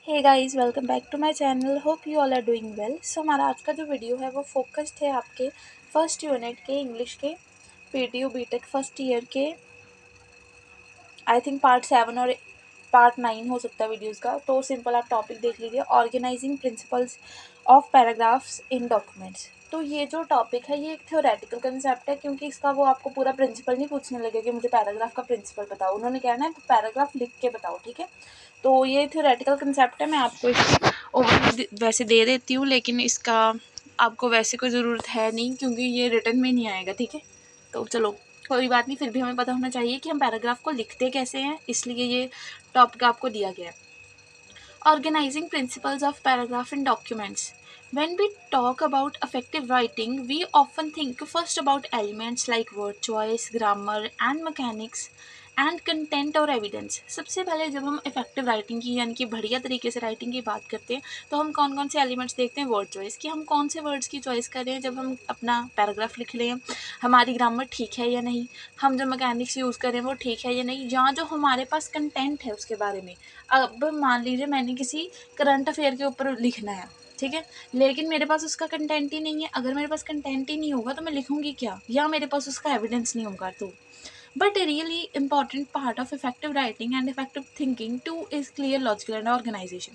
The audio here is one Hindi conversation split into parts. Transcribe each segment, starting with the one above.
Hey guys, welcome back to my channel. Hope you all are doing well. So हमारा आज का जो वीडियो है वो फोकस्ड है आपके फर्स्ट यूनिट के इंग्लिश के पीटीयू बीटेक फर्स्ट ईयर के आई थिंक पार्ट 7 और पार्ट 9 हो सकता है वीडियोस का। तो सिंपल आप टॉपिक देख लीजिए, organising principles of paragraphs in documents. तो ये जो टॉपिक है ये एक थ्योरेटिकल कंसेप्ट है, क्योंकि इसका वो आपको पूरा प्रिंसिपल नहीं पूछने लगे कि मुझे पैराग्राफ का प्रिंसिपल बताओ। उन्होंने कहना है पैराग्राफ लिख के बताओ, ठीक है। तो ये थ्योरेटिकल कंसेप्ट है। मैं आपको इसकी ओवरव्यू वैसे दे देती हूँ, लेकिन इसका आपको वैसे कोई ज़रूरत है नहीं, क्योंकि ये रिटन में नहीं आएगा, ठीक है। तो चलो कोई बात नहीं, फिर भी हमें पता होना चाहिए कि हम पैराग्राफ को लिखते कैसे हैं, इसलिए ये टॉपिक आपको दिया गया है। Organizing principles of paragraph in documents. When we talk about effective writing, we often think first about elements like word choice, grammar, and mechanics, and content और evidence. सबसे पहले जब हम इफेक्टिव राइटिंग की यानी कि बढ़िया तरीके से राइटिंग की बात करते हैं, तो हम कौन कौन से एलिमेंट्स देखते हैं। वर्ड चॉइस, कि हम कौन से वर्ड्स की चॉइस कर रहे हैं जब हम अपना पैराग्राफ लिख रहे हैं, हमारी ग्रामर ठीक है या नहीं, हम जो मैकेनिक्स यूज़ कर रहे हैं वो ठीक है या नहीं, या जो हमारे पास कंटेंट है उसके बारे में। अब मान लीजिए मैंने किसी करंट अफेयर के ऊपर लिखना है, ठीक है, लेकिन मेरे पास उसका कंटेंट ही नहीं है। अगर मेरे पास कंटेंट ही नहीं होगा तो मैं लिखूंगी क्या, या मेरे पास उसका एविडेंस नहीं होगा। तो but a really important part of effective writing and effective thinking to is clear logical and organisation.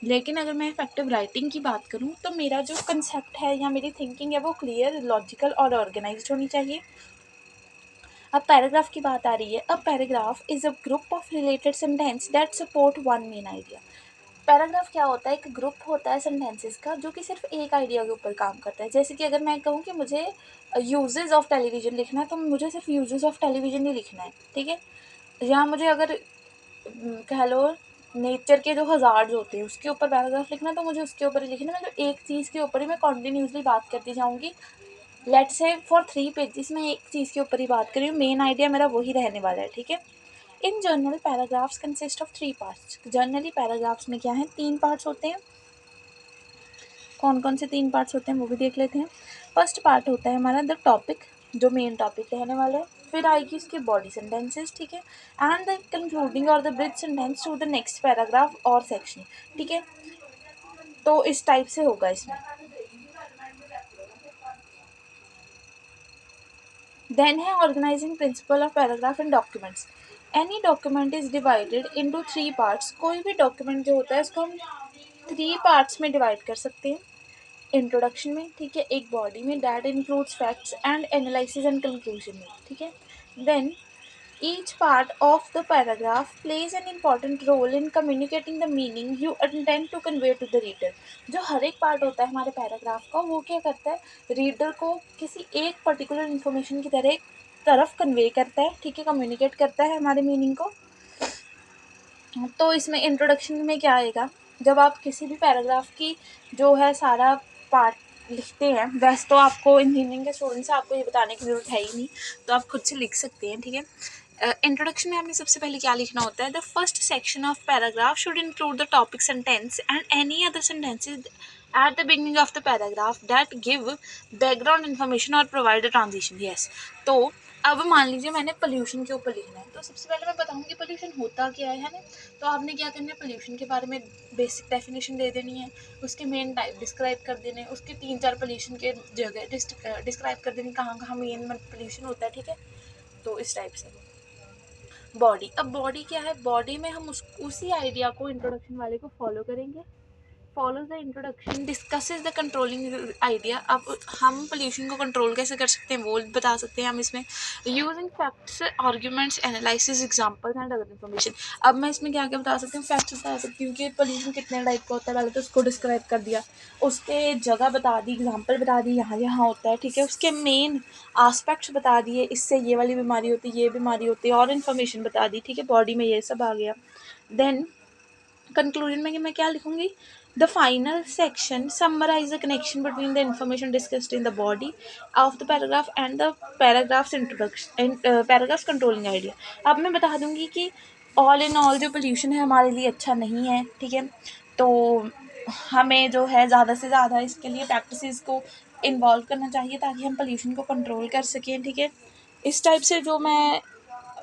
लेकिन अगर मैं इफेक्टिव राइटिंग की बात करूँ तो मेरा जो कंसेप्ट है या मेरी थिंकिंग है वो क्लियर, लॉजिकल और ऑर्गेनाइज्ड होनी चाहिए। अब पैराग्राफ की बात आ रही है। अब paragraph is a group of related sentence that support one main idea. Paragraph क्या होता है? एक ग्रुप होता है सेंटेंसेस का जो कि सिर्फ एक आइडिया के ऊपर काम करता है। जैसे कि अगर मैं कहूँ कि मुझे यूजेस ऑफ टेलीविजन लिखना है, तो मुझे सिर्फ यूजेस ऑफ टेलीविजन ही लिखना है, ठीक है। या मुझे अगर कह लो नेचर के जो हज़ार्ड्स होते हैं उसके ऊपर पैराग्राफ लिखना है, तो मुझे उसके ऊपर ही लिखना है। मतलब एक चीज़ के ऊपर ही मैं कॉन्टिन्यूसली बात करती जाऊँगी। लेट्स से फॉर 3 पेजेस मैं एक चीज़ के ऊपर ही बात कर रही हूँ, मेन आइडिया मेरा वही रहने वाला है, ठीक है। In general paragraphs consist of 3 parts. Generally paragraphs में क्या है, 3 पार्ट्स होते हैं। कौन कौन से 3 पार्ट्स होते हैं वो भी देख लेते हैं। फर्स्ट पार्ट होता है हमारा द टॉपिक, जो मेन टॉपिक रहने वाला है। फिर आएगी उसकी बॉडी सेंटेंसेस, ठीक है, एंड द कंक्लूडिंग और the bridge sentence to the next paragraph और सेक्शन, ठीक है। तो इस टाइप से होगा इसमें। देन है organising principle of paragraph in documents. Any document is divided into 3 parts. कोई भी डॉक्यूमेंट जो होता है उसको हम 3 पार्ट्स में डिवाइड कर सकते हैं। इंट्रोडक्शन में, ठीक है, एक बॉडी में, that includes facts and analysis and conclusion में, ठीक है। Then each part of the paragraph plays an important role in communicating the meaning you intend to convey to the reader. जो हर एक पार्ट होता है हमारे पैराग्राफ का, वो क्या करता है, रीडर को किसी एक पर्टिकुलर इन्फॉर्मेशन की तरफ कन्वे करता है, ठीक है, कम्युनिकेट करता है हमारे मीनिंग को। तो इसमें इंट्रोडक्शन में क्या आएगा, जब आप किसी भी पैराग्राफ की जो है सारा पार्ट लिखते हैं, वैसे तो आपको इंजीनियरिंग के स्टूडेंट्स से आपको ये बताने की ज़रूरत है ही नहीं, तो आप खुद से लिख सकते हैं, ठीक है। इंट्रोडक्शन में आपने सबसे पहले क्या लिखना होता है, the first section of paragraph should include the topic sentence and any other sentences at the beginning of the paragraph that give background information और प्रोवाइड अ ट्रांजिशन। यस। तो अब मान लीजिए मैंने पोल्यूशन के ऊपर लिखना है, तो सबसे पहले मैं बताऊंगी पोल्यूशन होता क्या है ना। तो आपने क्या करना है, पोल्यूशन के बारे में बेसिक डेफिनेशन दे देनी है, उसके मेन टाइप डिस्क्राइब कर देने, उसके 3-4 पोल्यूशन के जगह डिस्क्राइब कर देनी, कहाँ कहाँ मेन पोल्यूशन होता है, ठीक है। तो इस टाइप से बॉडी। अब बॉडी क्या है, बॉडी में हम उसी आइडिया को इंट्रोडक्शन वाले को फॉलो करेंगे। Follows the introduction discusses the controlling idea. अब हम पोल्यूशन को कंट्रोल कैसे कर सकते हैं वो बता सकते हैं हम इसमें, using facts, arguments, analysis, examples and other information. अब मैं इसमें क्या क्या बता सकती हूँ, फैक्ट्स बता सकती हूँ कि पोल्यूशन कितने टाइप का होता है, पहले तो उसको डिस्क्राइब कर दिया, उसके जगह बता दी, एग्जाम्पल बता दी, यहाँ यहाँ होता है, ठीक है, उसके मेन आस्पेक्ट्स बता दिए, इससे ये वाली बीमारी होती है, ये बीमारी होती है, और इन्फॉर्मेशन बता दी, ठीक है, बॉडी में ये सब आ गया। देन कंक्लूजन में मैं क्या लिखूंगी, the final section summarize the connection between the information discussed in the body of the paragraph and the paragraph's introduction and paragraph's controlling idea। अब मैं बता दूंगी कि ऑल इन ऑल जो पोल्यूशन है हमारे लिए अच्छा नहीं है, ठीक है। तो हमें जो है ज़्यादा से ज़्यादा इसके लिए प्रैक्टिसेस को इन्वॉल्व करना चाहिए ताकि हम पोल्यूशन को कंट्रोल कर सकें, ठीक है। इस टाइप से जो मैं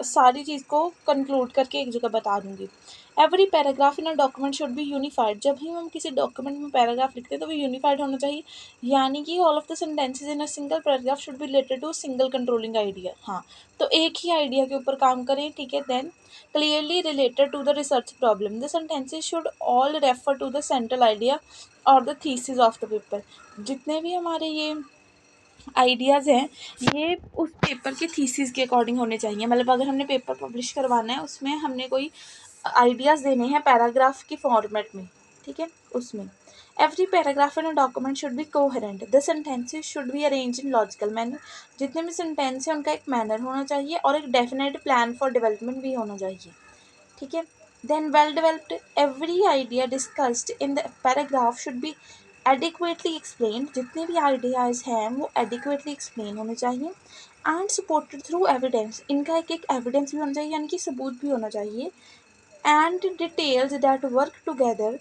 सारी चीज़ को कंक्लूड करके एक जगह बता दूंगी। Every paragraph in a document should be unified. जब भी हम किसी डॉक्यूमेंट में पैराग्राफ लिखते हैं तो वो यूनिफाइड होना चाहिए, यानी कि all of the sentences in a single paragraph should be related to single controlling idea. हाँ, तो एक ही आइडिया के ऊपर काम करें, ठीक है। Then clearly related to the research problem, the sentences should all refer to the central idea और the thesis of the paper. जितने भी हमारे ये आइडियाज़ हैं ये उस पेपर के थीसिस के अकॉर्डिंग होने चाहिए। मतलब अगर हमने पेपर पब्लिश करवाना है उसमें हमने कोई आइडियाज़ देने हैं पैराग्राफ की फॉर्मेट में, ठीक है। उसमें every paragraph in a document should be coherent, the sentences should be arrange in logical manner. जितने भी सेंटेंस हैं उनका एक मैनर होना चाहिए और एक डेफिनेट प्लान फॉर डेवलपमेंट भी होना चाहिए, ठीक है। Then well developed, every idea discussed in the paragraph should be adequately explain. जितने भी आइडियाज़ हैं वो एडिक्वेटली एक्सप्लेन होने चाहिए एंड सपोर्टेड थ्रू एविडेंस। इनका एक एविडेंस भी होना चाहिए, यानी कि सबूत भी होना चाहिए। And details that work together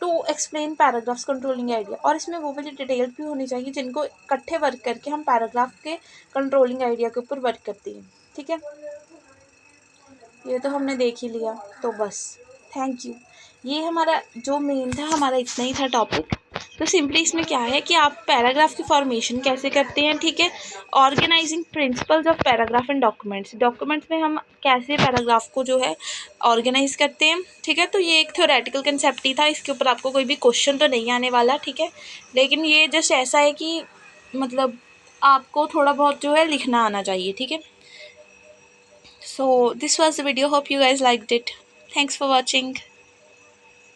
to explain paragraphs controlling idea. और इसमें वो वाली डिटेल्स भी होनी चाहिए जिनको इकट्ठे वर्क करके हम पैराग्राफ के कंट्रोलिंग आइडिया के ऊपर वर्क करते हैं, ठीक है। ये तो हमने देख ही लिया, तो बस थैंक यू। ये हमारा जो मेन था, हमारा इतना ही था टॉपिक। तो सिंपली इसमें क्या है कि आप पैराग्राफ की फॉर्मेशन कैसे करते हैं, ठीक है। Organising principles of paragraph and documents, documents में हम कैसे पैराग्राफ को जो है ऑर्गेनाइज करते हैं, ठीक है। तो ये एक थ्योरेटिकल कंसेप्ट ही था, इसके ऊपर आपको कोई भी क्वेश्चन तो नहीं आने वाला, ठीक है। लेकिन ये जस्ट ऐसा है कि मतलब आपको थोड़ा बहुत जो है लिखना आना चाहिए, ठीक है। So this was the video. Hope you guys liked it. Thanks for watching.